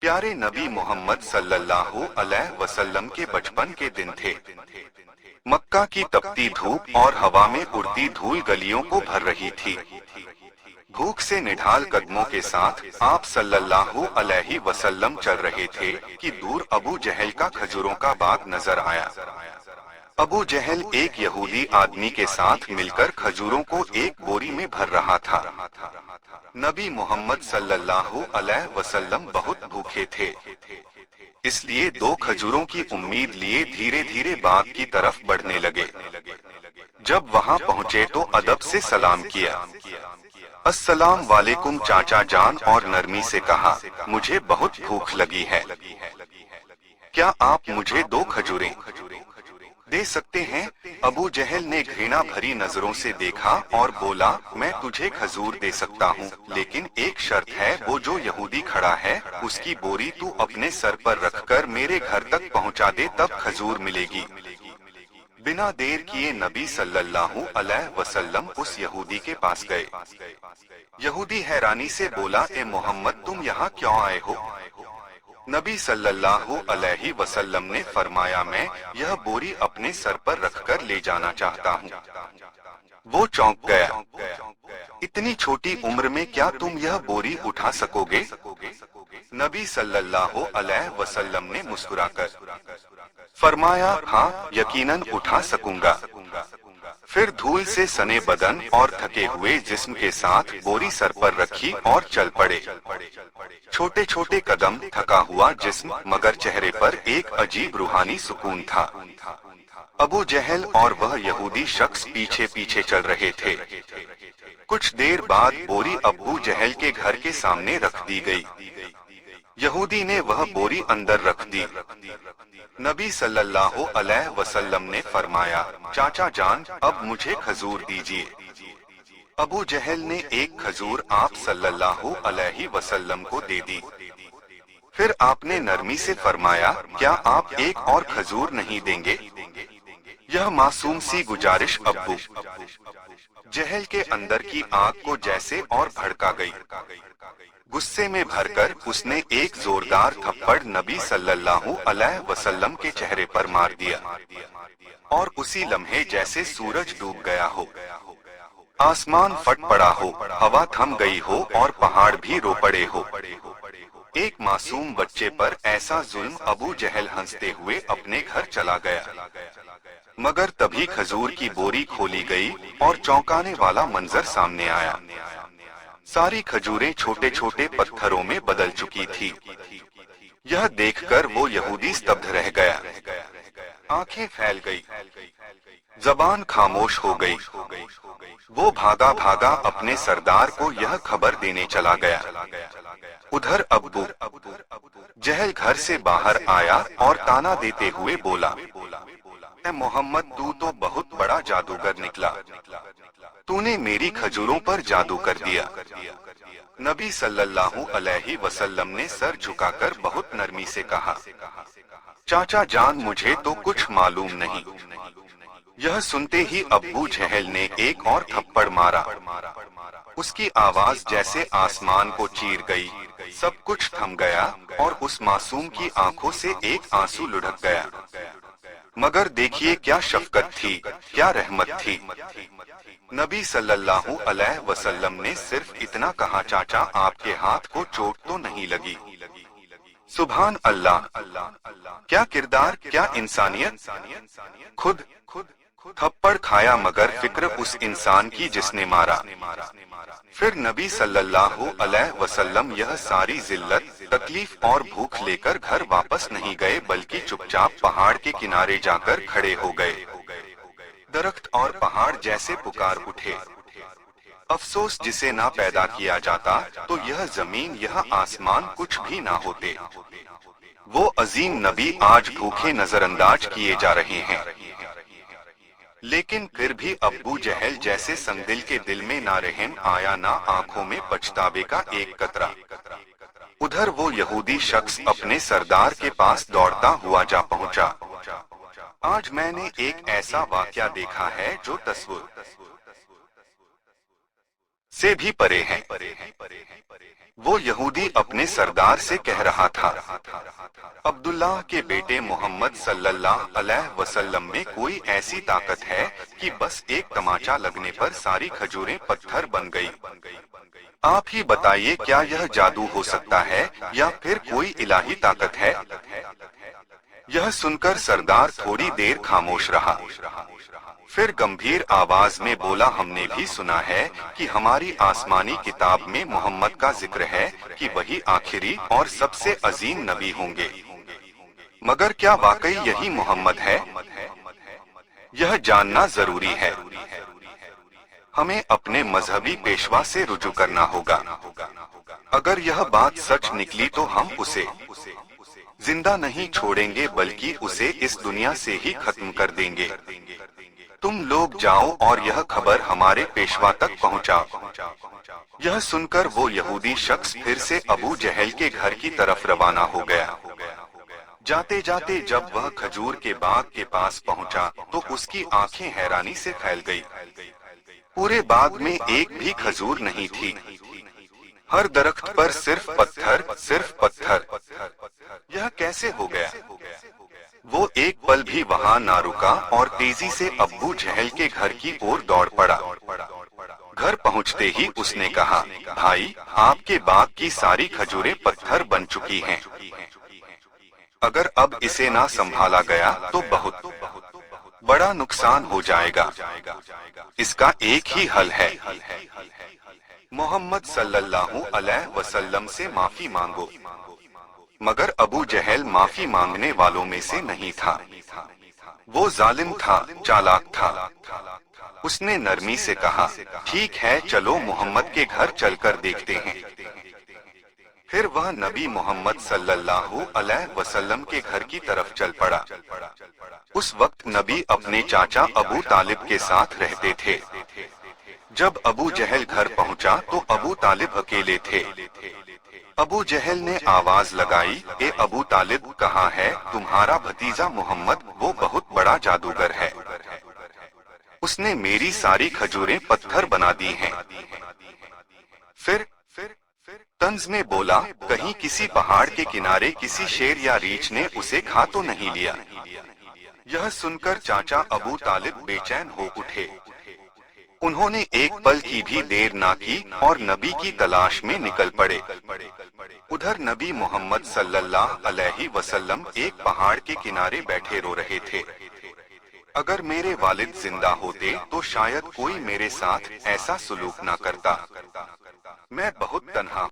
प्यारे नबी मोहम्मद सल्लल्लाहु अलैहि वसल्लम के बचपन के दिन थे। मक्का की तपती धूप और हवा में उड़ती धूल गलियों को भर रही थी। भूख से निढाल कदमों के साथ आप सल्लल्लाहु अलैहि वसल्लम चल रहे थे कि दूर अबू जहल का खजूरों का बाग नजर आया। अबू जहल एक यहूदी आदमी के साथ मिलकर खजूरों को एक बोरी में भर रहा था। नबी मोहम्मद सल्लल्लाहु अलैहि वसल्लम बहुत भूखे थे, इसलिए दो खजूरों की उम्मीद लिए धीरे धीरे बाग की तरफ बढ़ने लगे। जब वहां पहुंचे तो अदब से सलाम किया। अस्सलाम वालेकुम चाचा जान, और नरमी से कहा, मुझे बहुत भूख लगी है, क्या आप मुझे दो खजूरें दे सकते हैं? अबू जहल ने घृणा भरी नजरों से देखा और बोला, मैं तुझे खजूर दे सकता हूँ, लेकिन एक शर्त है, वो जो यहूदी खड़ा है उसकी बोरी तू अपने सर पर रखकर मेरे घर तक पहुँचा दे, तब खजूर मिलेगी। बिना देर किए नबी सल्लल्लाहु अलैहि वसल्लम उस यहूदी के पास गए। यहूदी हैरानी से बोला, ए मोहम्मद, तुम यहाँ क्यों आए हो? नबी सल्लल्लाहु अलैहि वसल्लम ने फरमाया, मैं यह बोरी अपने सर पर रखकर ले जाना चाहता हूँ। वो चौंक गया, इतनी छोटी उम्र में क्या तुम यह बोरी उठा सकोगे? नबी सल्लल्लाहु अलैहि वसल्लम ने मुस्कुराकर फरमाया, हाँ, यकीनन उठा सकूंगा। फिर धूल से सने बदन और थके हुए जिस्म के साथ बोरी सर पर रखी और चल पड़े। छोटे छोटे कदम, थका हुआ जिस्म, मगर चेहरे पर एक अजीब रूहानी सुकून था। अबू जहल और वह यहूदी शख्स पीछे पीछे चल रहे थे। कुछ देर बाद बोरी अबू जहल के घर के सामने रख दी गई। यहूदी ने वह बोरी अंदर रख दी। नबी सल्लल्लाहु अलैहि वसल्लम ने फरमाया, चाचा जान, अब मुझे खजूर दीजिए। अबू जहल ने एक खजूर आप सल्लल्लाहु अलैहि वसल्लम को दे दी। फिर आपने नरमी से फरमाया, क्या आप एक और खजूर नहीं देंगे? यह मासूम सी गुजारिश अबू जहल के अंदर की आग को जैसे और भड़का गई। गुस्से में भरकर उसने एक जोरदार थप्पड़ नबी सल्लल्लाहु अलैहि वसल्लम के चेहरे पर मार दिया, और उसी लम्हे जैसे सूरज डूब गया हो, आसमान फट पड़ा हो, हवा थम गई हो और पहाड़ भी रो पड़े हो। एक मासूम बच्चे पर ऐसा जुल्म! अबू जहल हंसते हुए अपने घर चला गया। मगर तभी खजूर की बोरी खोली गई और चौंकाने वाला मंजर सामने आया। सारी खजूरें छोटे छोटे पत्थरों में बदल चुकी थी। यह देखकर वो यहूदी स्तब्ध रह गया। आंखें फैल गई, जबान खामोश हो गई। वो भागा भागा अपने सरदार को यह खबर देने चला गया। उधर अबू जहल घर से बाहर आया और ताना देते हुए बोला, ए मोहम्मद, तू तो बहुत बड़ा जादूगर निकला, तूने मेरी खजूरों पर जादू कर दिया। नबी सल्लल्लाहु अलैहि वसल्लम ने सर झुकाकर बहुत नरमी से कहा, चाचा जान, मुझे तो कुछ मालूम नहीं। यह सुनते ही अबू जहल ने एक और थप्पड़ मारा। उसकी आवाज जैसे आसमान को चीर गई। सब कुछ थम गया और उस मासूम की आंखों से एक आंसू लुढ़क गया। मगर देखिए क्या शफकत थी, क्या रहमत थी। नबी सल्लल्लाहु अलैहि वसल्लम ने सिर्फ इतना कहा, चाचा, आपके हाथ को चोट तो नहीं लगी? सुभान अल्लाह, क्या किरदार, क्या इंसानियत। खुद थप्पड़ खाया मगर फिक्र उस इंसान की जिसने मारा। फिर नबी सल्लल्लाहु अलैहि वसल्लम यह सारी जिल्लत, तकलीफ और भूख लेकर घर वापस नहीं गए, बल्कि चुपचाप पहाड़ के किनारे जाकर खड़े हो गए। दरख्त और पहाड़ जैसे पुकार उठे, अफसोस जिसे ना पैदा किया जाता तो यह जमीन, यह आसमान कुछ भी ना होते। वो अजीम नबी आज भूखे नजरअंदाज किए जा रहे हैं। लेकिन फिर भी अबू जहल जैसे संगदिल के दिल में ना रहम आया, ना आंखों में पछतावे का एक कतरा। उधर वो यहूदी शख्स अपने सरदार के पास दौड़ता हुआ जा पहुंचा। आज मैंने एक ऐसा वाकया देखा है जो तस्वीर से भी परे हैं। वो यहूदी अपने सरदार से कह रहा था, अब्दुल्लाह के बेटे मोहम्मद सल्लल्लाहु अलैहि वसल्लम में कोई ऐसी ताकत है कि बस एक तमाचा लगने पर सारी खजूरें पत्थर बन गई। आप ही बताइए, क्या यह जादू हो सकता है या फिर कोई इलाही ताकत है? यह सुनकर सरदार थोड़ी देर खामोश रहा, फिर गंभीर आवाज में बोला, हमने भी सुना है कि हमारी आसमानी किताब में मोहम्मद का जिक्र है कि वही आखिरी और सबसे अजीम नबी होंगे, मगर क्या वाकई यही मोहम्मद है? यह जानना जरूरी है। हमें अपने मजहबी पेशवा से रुजू करना होगा। अगर यह बात सच निकली तो हम उसे जिंदा नहीं छोड़ेंगे बल्कि उसे इस दुनिया से ही खत्म कर देंगे। तुम लोग जाओ और यह खबर हमारे पेशवा तक पहुंचाओ। यह सुनकर वो यहूदी शख्स फिर से अबू जहल के घर की तरफ रवाना हो गया। जाते जाते जब वह खजूर के बाग के पास पहुंचा तो उसकी आंखें हैरानी से फैल गई। पूरे बाग में एक भी खजूर नहीं थी। हर दरख्त पर सिर्फ पत्थर, सिर्फ पत्थर। यह कैसे हो गया? वो एक पल भी वहां ना रुका और तेजी से अब्बू जहल के घर की ओर दौड़ पड़ा। घर पहुंचते ही उसने कहा, भाई, आपके बाग की सारी खजूरें पत्थर बन चुकी हैं। अगर अब इसे ना संभाला गया तो बहुत बड़ा नुकसान हो जाएगा। इसका एक ही हल है, मोहम्मद सल्लल्लाहु अलैहि वसल्लम से माफी मांगो। मगर अबू जहल माफी मांगने वालों में से नहीं था। वो जालिम था, चालाक था। उसने नरमी से कहा, ठीक है, चलो मोहम्मद के घर चलकर देखते हैं। फिर वह नबी मोहम्मद सल्लल्लाहु अलैहि वसल्लम के घर की तरफ चल पड़ा। उस वक्त नबी अपने चाचा अबू तालिब के साथ रहते थे। जब अबू जहल घर पहुंचा तो अबू तालिब अकेले थे। अबू जहल ने आवाज लगाई, ए अबू तालिब, कहाँ है तुम्हारा भतीजा मोहम्मद? वो बहुत बड़ा जादूगर है। उसने मेरी सारी खजूरें पत्थर बना दी हैं। फिर तंज में बोला, कहीं किसी पहाड़ के किनारे किसी शेर या रीछ ने उसे खा तो नहीं लिया? यह सुनकर चाचा अबू तालिब बेचैन हो उठे। उन्होंने एक पल की भी देर ना की और नबी की तलाश में निकल पड़े। उधर नबी मोहम्मद सल्लल्लाहु अलैहि वसल्लम एक पहाड़ के किनारे बैठे रो रहे थे। अगर मेरे वालिद जिंदा होते तो शायद कोई मेरे साथ ऐसा सुलूक ना करता। मैं बहुत तन्हा